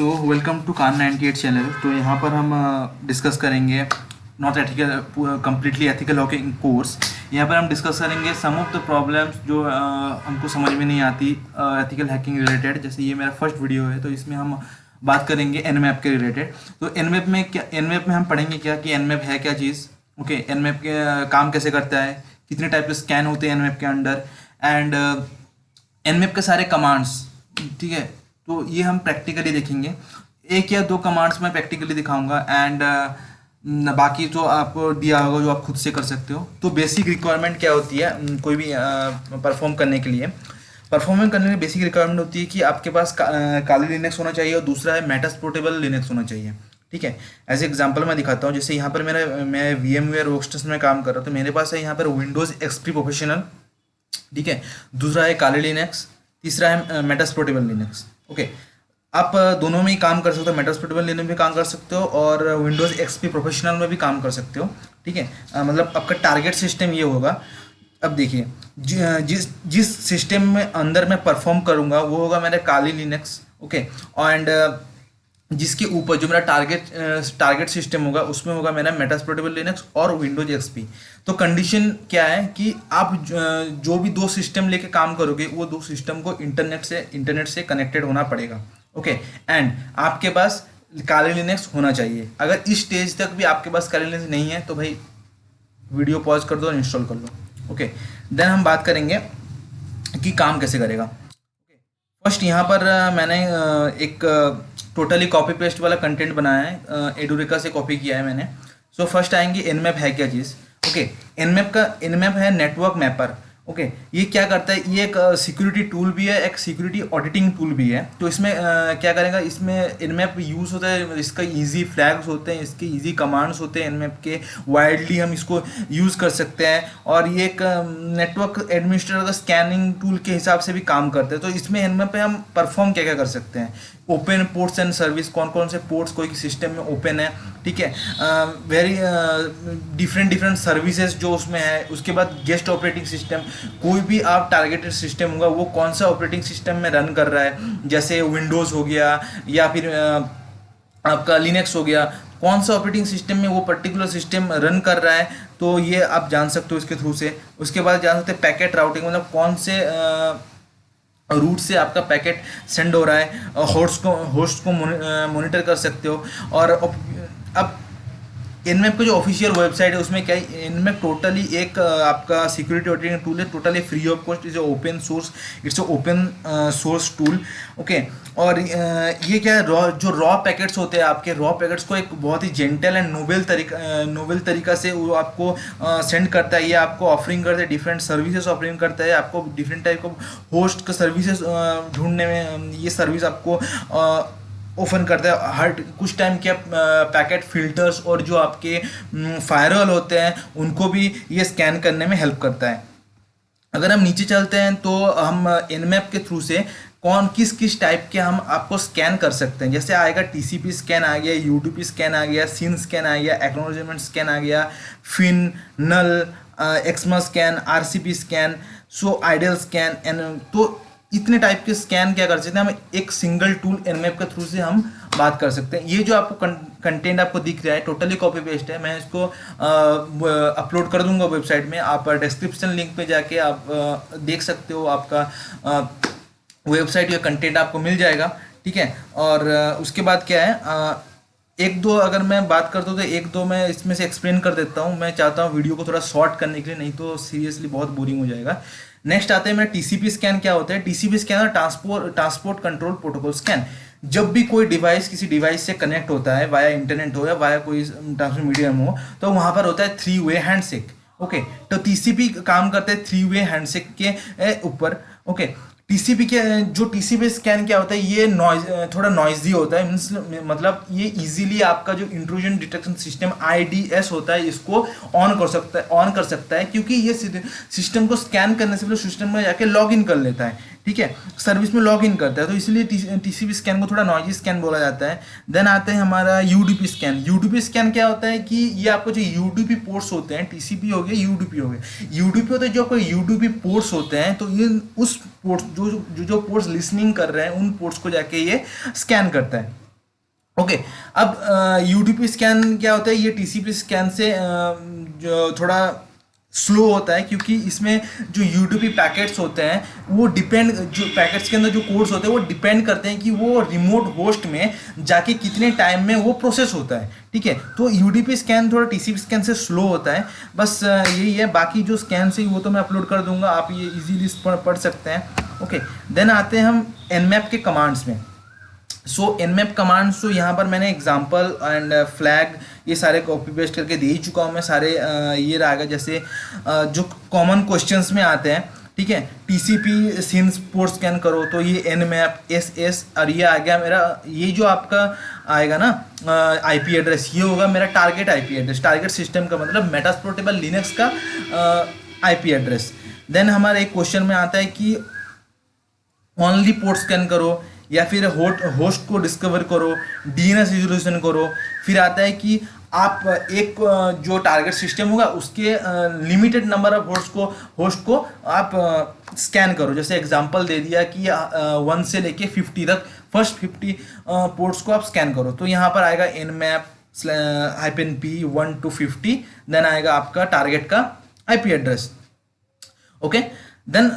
So welcome to कान 98 channel. तो यहाँ पर हम डिस्कस करेंगे not ethical completely ethical hacking course. यहाँ पर हम डिस्कस करेंगे सम ऑफ द प्रॉब्लम्स जो हमको समझ में नहीं आती एथिकल हैकिंग रिलेटेड। जैसे ये मेरा फर्स्ट वीडियो है, तो इसमें हम बात करेंगे एनमैप के रिलेटेड। तो एनमैप में क्या, एनमैप में हम पढ़ेंगे क्या कि एनमैप है क्या चीज़, ओके, एनमैप के काम कैसे करता है, कितने टाइप के स्कैन होते हैं एनमैप के अंडर, एंड एनमैप के सारे कमांड्स, ठीक है। तो ये हम प्रैक्टिकली देखेंगे, एक या दो कमांड्स मैं प्रैक्टिकली दिखाऊंगा, एंड बाकी तो आपको दिया होगा जो आप खुद से कर सकते हो। तो बेसिक रिक्वायरमेंट क्या होती है कोई भी परफॉर्म करने के लिए? परफॉर्मेंस करने की बेसिक रिक्वायरमेंट होती है कि आपके पास काली लिनक्स होना चाहिए, और दूसरा है मेटास्पोर्टेबल लिनक्स होना चाहिए, ठीक है। एज एग्जांपल मैं दिखाता हूँ। जैसे यहाँ पर मैं VMware वर्कस्टेशन में काम कर रहा हूँ, तो मेरे पास है यहाँ पर विंडोज़ XP प्रोफेशनल, ठीक है। दूसरा है काली लिनक्स, तीसरा है मेटास्पोर्टेबल लिनक्स, ओके। आप दोनों में ही काम कर सकते हो, मेटास्पोर्टेबल लिनक्स में भी काम कर सकते हो और विंडोज़ XP प्रोफेशनल में भी काम कर सकते हो, ठीक है। मतलब आपका टारगेट सिस्टम ये होगा। अब देखिए, जिस सिस्टम में अंदर मैं परफॉर्म करूँगा वो होगा मेरा काली लिनक्स, ओके। एंड जिसके ऊपर जो मेरा टारगेट सिस्टम होगा उसमें होगा मेरा मेटास्पोर्टेबल लिनक्स और विंडोज XP। तो कंडीशन क्या है कि आप जो भी दो सिस्टम लेके काम करोगे वो दो सिस्टम को इंटरनेट से कनेक्टेड होना पड़ेगा, ओके। एंड आपके पास काली लिनक्स होना चाहिए। अगर इस स्टेज तक भी आपके पास काली लिनक्स नहीं है तो भाई वीडियो पॉज कर दो और इंस्टॉल कर लो, ओके। देन हम बात करेंगे कि काम कैसे करेगा। फर्स्ट यहाँ पर मैंने एक टोटली कॉपी पेस्ट वाला कंटेंट बनाया है, एडुरेका से कॉपी किया है मैंने। सो फर्स्ट आएंगे एनमैप है क्या चीज़, ओके। एनमैप है नेटवर्क मैपर, ओके। ये क्या करता है, ये एक सिक्योरिटी टूल भी है, एक सिक्योरिटी ऑडिटिंग टूल भी है। तो इसमें क्या करेगा, इसमें एनमैप यूज़ होता है, इसका इजी फ्लैग्स होते हैं, इसके इजी कमांड्स होते हैं एनमैप के, वाइडली हम इसको यूज़ कर सकते हैं। और ये एक नेटवर्क एडमिनिस्ट्रेटर का स्कैनिंग टूल के हिसाब से भी काम करते हैं। तो इसमें एनमैप पे हम परफॉर्म क्या क्या कर सकते हैं, ओपन पोर्ट्स एंड सर्विस, कौन कौन से पोर्ट्स कोई सिस्टम में ओपन है, ठीक है। वेरी डिफरेंट सर्विसेज जो उसमें है। उसके बाद गेस्ट ऑपरेटिंग सिस्टम, कोई भी आप टारगेटेड सिस्टम होगा वो कौन सा ऑपरेटिंग सिस्टम में रन कर रहा है, जैसे विंडोज़ हो गया या फिर आपका लिनक्स हो गया, कौन सा ऑपरेटिंग सिस्टम में वो पर्टिकुलर सिस्टम रन कर रहा है, तो ये आप जान सकते हो इसके थ्रू से। उसके बाद जान सकते हैं पैकेट राउटिंग, मतलब कौन से रूट से आपका पैकेट सेंड हो रहा है, होस्ट को मॉनिटर कर सकते हो। और अब एनमैप का जो ऑफिशियल वेबसाइट है उसमें क्या है, एनमैप टोटली एक आपका सिक्योरिटी ऑडिटिंग टूल है, totally free of cost, is open source, it's open source tool, okay. और ये क्या है, जो रॉ पैकेट्स होते हैं आपके, रॉ पैकेट्स को एक बहुत ही जेंटल एंड नोबेल तरीका से वो आपको सेंड करता है। ये आपको ऑफरिंग करता है, डिफरेंट सर्विसेज ऑफरिंग करता है, आपको डिफरेंट टाइप ऑफ होस्ट का सर्विसेज ढूंढने में ये सर्विस आपको ओपन करता है। हर कुछ टाइम क्या पैकेट फिल्टर्स और जो आपके फायरवॉल होते हैं उनको भी ये स्कैन करने में हेल्प करता है। अगर हम नीचे चलते हैं तो हम एनमैप के थ्रू से किस टाइप के हम आपको स्कैन कर सकते हैं। जैसे आएगा TCP स्कैन आ गया, UDP स्कैन आ गया, SYN स्कैन आ गया, एक्नॉलेजमेंट स्कैन आ गया, फिन, नल, एक्समा scan, RCP scan, so ideal scan, and तो इतने टाइप के स्कैन क्या कर सकते हैं हम एक सिंगल टूल एनमैप के थ्रू से हम बात कर सकते हैं। ये जो आपको कंटेंट आपको दिख रहा है टोटली कॉपी पेस्ट है, मैं इसको अपलोड कर दूंगा वेबसाइट में, आप डिस्क्रिप्शन लिंक पे जाके आप देख सकते हो, आपका वेबसाइट या कंटेंट आपको मिल जाएगा, ठीक है। और उसके बाद क्या है, एक दो अगर मैं बात करता हूँ तो एक दो मैं इसमें से एक्सप्लेन कर देता हूँ। मैं चाहता हूँ वीडियो को थोड़ा शॉर्ट करने के लिए, नहीं तो सीरियसली बहुत बोरिंग हो जाएगा। नेक्स्ट आते हैं मेरा TCP स्कैन क्या होता है। TCP स्कैन और ट्रांसपोर्ट कंट्रोल प्रोटोकॉल स्कैन। जब भी कोई डिवाइस किसी डिवाइस से कनेक्ट होता है वाया इंटरनेट हो या वाया कोई ट्रांसमिट मीडियम हो, तो वहाँ पर होता है 3-वे हैंडशेक, ओके। तो TCP काम करते हैं 3-वे हैंडशेक के ऊपर, ओके। जो TCP स्कैन क्या होता है, ये थोड़ा नॉइजी होता है, मीन्स मतलब ये इजीली आपका जो इंट्रूजन डिटेक्शन सिस्टम IDS होता है इसको ऑन कर सकता है, क्योंकि ये सिस्टम को स्कैन करने से पहले सिस्टम में जाके लॉग इन कर लेता है, ठीक है, सर्विस में लॉग इन करता है। तो इसलिए TCP स्कैन को थोड़ा नॉइजी स्कैन बोला जाता है। देन आते हैं हमारा UDP स्कैन। UDP स्कैन क्या होता है कि ये आपको जो UDP पोर्ट्स होते हैं, TCP हो गया, UDP हो गया, UDP होते हैं जो कोई UDP पोर्ट्स होते हैं, तो ये उस पोर्ट्स जो पोर्ट्स लिसनिंग कर रहे हैं उन पोर्ट्स को जाके ये स्कैन करता है। ओके। अब यूडीपी स्कैन क्या होता है, ये टीसीपी स्कैन से जो थोड़ा स्लो होता है, क्योंकि इसमें जो यूडीपी पैकेट्स होते हैं वो डिपेंड, जो पैकेट्स के अंदर जो कोड्स होते हैं वो डिपेंड करते हैं कि वो रिमोट होस्ट में जाके कितने टाइम में वो प्रोसेस होता है। ठीक है, तो यूडीपी स्कैन थोड़ा टीसीपी स्कैन से स्लो होता है, बस यही है। बाकी जो स्कैन से वो तो मैं अपलोड कर दूंगा, आप ये इजीली पढ़ सकते हैं। ओके, देन आते हैं हम एनमैप के कमांड्स में। सो nmap कमांड्स, तो यहाँ पर मैंने एग्जांपल एंड फ्लैग ये सारे कॉपी पेस्ट करके दे ही चुका हूँ मैं सारे। ये रहेगा जैसे जो कॉमन क्वेश्चंस में आते हैं। ठीक है, टीसीपी सिंस पोर्ट स्कैन करो तो ये nmap ss, और ये आ गया मेरा, ये जो आपका आएगा ना आईपी एड्रेस, ये होगा मेरा target IP address. Target system का मतलब मेटास्प्लोरेटेबल लिनक्स का आईपी एड्रेस। देन हमारा एक क्वेश्चन में आता है कि ओनली पोर्ट स्कैन करो या फिर होस्ट को डिस्कवर करो, डीएनएस रिजोल्यूशन करो। फिर आता है कि आप एक जो टारगेट सिस्टम होगा उसके लिमिटेड नंबर ऑफ होस्ट को आप स्कैन करो। जैसे एग्जांपल दे दिया कि 1 से लेके 50 तक फर्स्ट 50 पोर्ट्स को आप स्कैन करो। तो यहाँ पर आएगा nmap-p 1 to 50, देन आएगा आपका टारगेट का आईपी एड्रेस। ओके, देन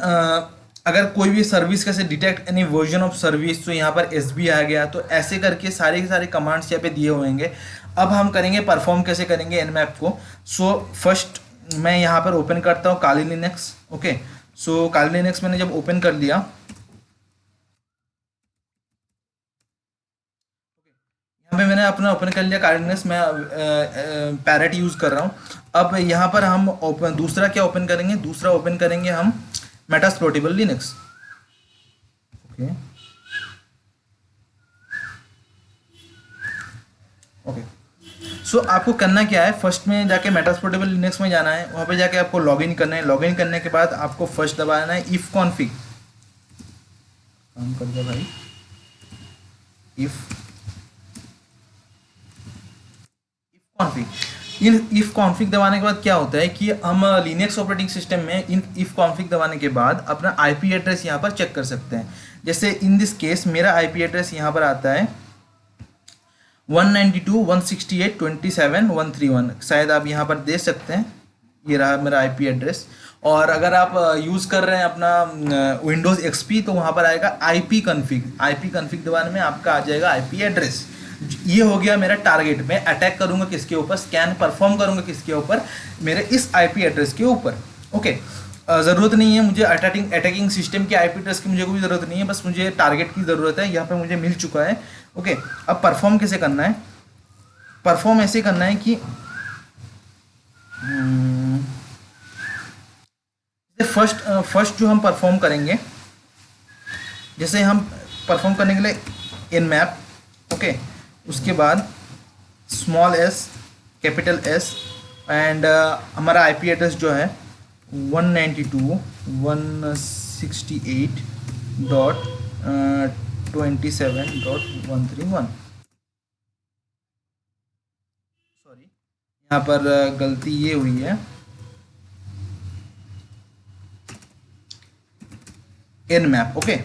अगर कोई भी सर्विस कैसे detect any version of service, तो यहाँ पर एस बी आ गया। तो ऐसे करके सारे के सारे कमांड्स यहाँ पे दिए होंगे। अब हम करेंगे परफॉर्म कैसे करेंगे nmap को। सो फर्स्ट मैं यहाँ पर ओपन करता हूँ काली लिनक्स। ओके, सो काली लिनक्स मैंने जब ओपन कर लिया, यहाँ पे मैंने अपना ओपन कर लिया काली लिनक्स, मैं पैरेट यूज़ कर रहा हूँ। अब यहाँ पर हम दूसरा क्या ओपन करेंगे, दूसरा ओपन करेंगे हम मेटास्प्लोरेटेबल लिनक्स। ओके ओके, सो आपको करना क्या है, फर्स्ट में जाके मेटास्प्लोरेटेबल लिनक्स में जाना है, वहाँ पे जाके आपको लॉगिन करना है। लॉगिन करने के बाद आपको फर्स्ट दबाना है इफ कॉन्फिग, काम कर दिया भाई, if config. In if config दबाने के बाद क्या होता है कि हम लिनक्स ऑपरेटिंग सिस्टम में इन इफ कॉन्फिग दबाने के बाद अपना आईपी एड्रेस यहाँ पर चेक कर सकते हैं। जैसे इन दिस केस मेरा आईपी एड्रेस यहाँ पर आता है 192.168.27.131, शायद आप यहाँ पर देख सकते हैं, ये रहा मेरा आईपी एड्रेस। और अगर आप यूज़ कर रहे हैं अपना विंडोज़ एक्सपी, तो वहाँ पर आएगा आईपी कॉन्फिग। आईपी कॉन्फिग दबाने में आपका आ जाएगा आईपी एड्रेस। ये हो गया मेरा टारगेट। मैं अटैक करूंगा किसके ऊपर, स्कैन परफॉर्म करूंगा किसके ऊपर, मेरे इस आईपी एड्रेस के ऊपर। ओके, ज़रूरत नहीं है मुझे अटैकिंग सिस्टम के आईपी एड्रेस की, मुझे कोई ज़रूरत नहीं है, बस मुझे टारगेट की ज़रूरत है। यहाँ पे मुझे मिल चुका है। ओके, अब परफॉर्म कैसे करना है, परफॉर्म ऐसे करना है कि फर्स्ट जो हम परफॉर्म करेंगे, जैसे हम परफॉर्म करने के लिए nmap, ओके, उसके बाद small s capital S and हमारा आईपी एड्रेस जो है 192.168.27.131। सॉरी, यहाँ पर गलती ये हुई है, nmap। ओके,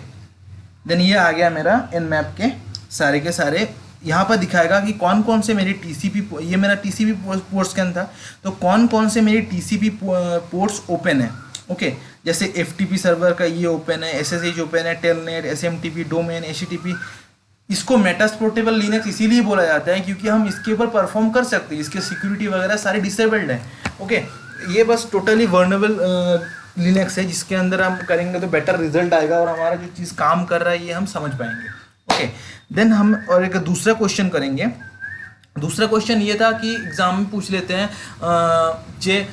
देन ये आ गया मेरा nmap के सारे के सारे। यहाँ पर दिखाएगा कि कौन कौन से मेरी टीसीपी, ये मेरा टीसीपी पोर्ट स्कैन था, तो कौन कौन से मेरी टीसीपी पोर्ट्स ओपन है। ओके, जैसे एफटीपी सर्वर का ये ओपन है, एसएसएच ओपन है, टेलनेट, एसएमटीपी, डोमेन, एचटीटीपी। इसको मेटास्प्लोरेटेबल लिनक्स इसीलिए बोला जाता है क्योंकि हम इसके ऊपर परफॉर्म कर सकते हैं, इसके सिक्योरिटी वगैरह सारी डिसेबल्ड है। ओके, ये बस टोटली वर्नेबल लिनक्स है, जिसके अंदर हम करेंगे तो बेटर रिजल्ट आएगा और हमारा जो चीज़ काम कर रहा है ये हम समझ पाएंगे। ओके, देन हम और एक दूसरा क्वेश्चन करेंगे। दूसरा क्वेश्चन ये था कि एग्जाम में पूछ लेते हैं जे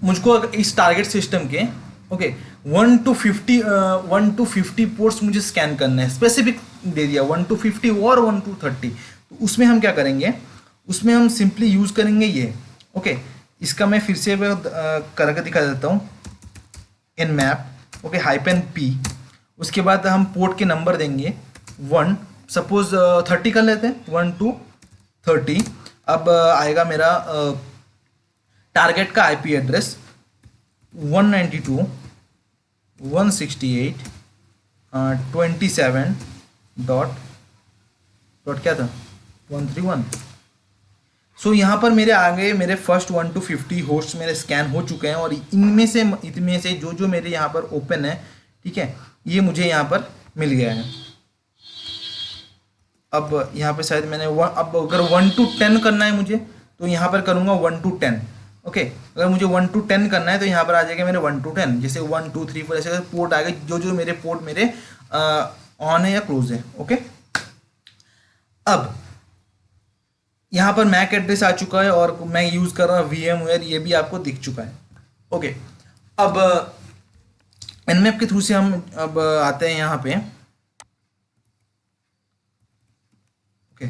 मुझको इस टारगेट सिस्टम के 1 to 50 पोर्ट्स मुझे स्कैन करना है, स्पेसिफिक दे दिया 1 to 50 और 1 to 30। तो उसमें हम क्या करेंगे, उसमें हम सिंपली यूज़ करेंगे ये। ओके, इसका मैं फिर से करके दिखा देता हूँ, nmap -p, उसके बाद हम पोर्ट के नंबर देंगे 1, सपोज 30 कर लेते हैं, 1 to 30। अब आएगा मेरा टारगेट का आईपी एड्रेस 192.168.27 डॉट क्या था 131। सो यहाँ पर मेरे आगे मेरे फर्स्ट 1 to 50 होस्ट मेरे स्कैन हो चुके हैं, और इनमें से जो जो मेरे यहाँ पर ओपन है, ठीक है, ये मुझे यहाँ पर मिल गया है। अब यहाँ पे शायद मैंने अब अगर 1 to 10 करना है मुझे, तो यहाँ पर करूँगा 1 to 10। ओके, अगर मुझे 1 to 10 करना है तो यहाँ पर आ जाएगा मेरे 1 to 10, जैसे 1 2 3 4 ऐसे पोर्ट आ गए, जो जो मेरे पोर्ट मेरे ऑन है या क्लोज है। ओके, अब यहाँ पर मैक एड्रेस आ चुका है और मैं यूज़ कर रहा हूँ VMware, ये भी आपको दिख चुका है। ओके, अब nmap के थ्रू से हम अब आते हैं यहाँ पे। ओके,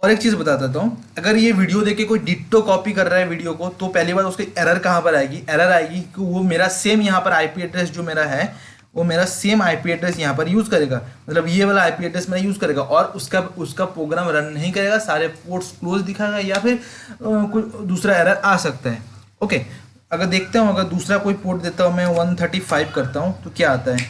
और एक चीज़ बता देता हूँ, अगर ये वीडियो देख के कोई डिट्टो कॉपी कर रहा है वीडियो को, तो पहली बात उसकी एरर कहाँ पर आएगी, एरर आएगी कि वो मेरा सेम यहाँ पर IP एड्रेस जो मेरा है, वो मेरा सेम IP एड्रेस यहाँ पर यूज़ करेगा, मतलब ये वाला IP एड्रेस मेरा यूज़ करेगा, और उसका प्रोग्राम रन नहीं करेगा, सारे पोर्ट्स क्लोज दिखाएगा, या फिर कोई दूसरा एरर आ सकता है। ओके, अगर देखते हो, अगर दूसरा कोई पोर्ट देता हूँ मैं 135 करता हूँ, तो क्या आता है,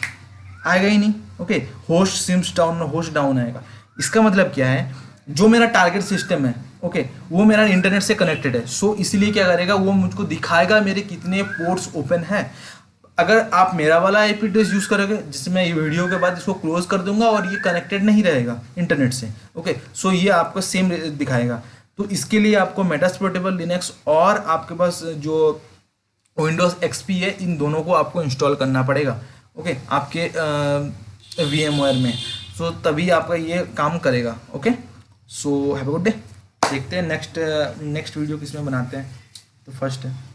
आएगा ही नहीं। Okay, host seems down, host down आएगा। इसका मतलब क्या है, जो मेरा टारगेट सिस्टम है, ओके, वो मेरा इंटरनेट से कनेक्टेड है, सो इसलिए क्या करेगा, वो मुझको दिखाएगा मेरे कितने पोर्ट्स ओपन है। अगर आप मेरा वाला IP एड्रेस यूज़ करोगे, जिसमें ये वीडियो के बाद इसको क्लोज कर दूंगा और ये कनेक्टेड नहीं रहेगा इंटरनेट से, ओके, सो ये आपको सेम दिखाएगा। तो इसके लिए आपको मेटास्प्लोरेटेबल लिनक्स और आपके पास जो विंडोज़ XP है, इन दोनों को आपको इंस्टॉल करना पड़ेगा, ओके, आपके VMware में, सो तभी आपका ये काम करेगा। Okay, so have a good day. देखते हैं नेक्स्ट वीडियो किस में बनाते हैं। तो फर्स्ट है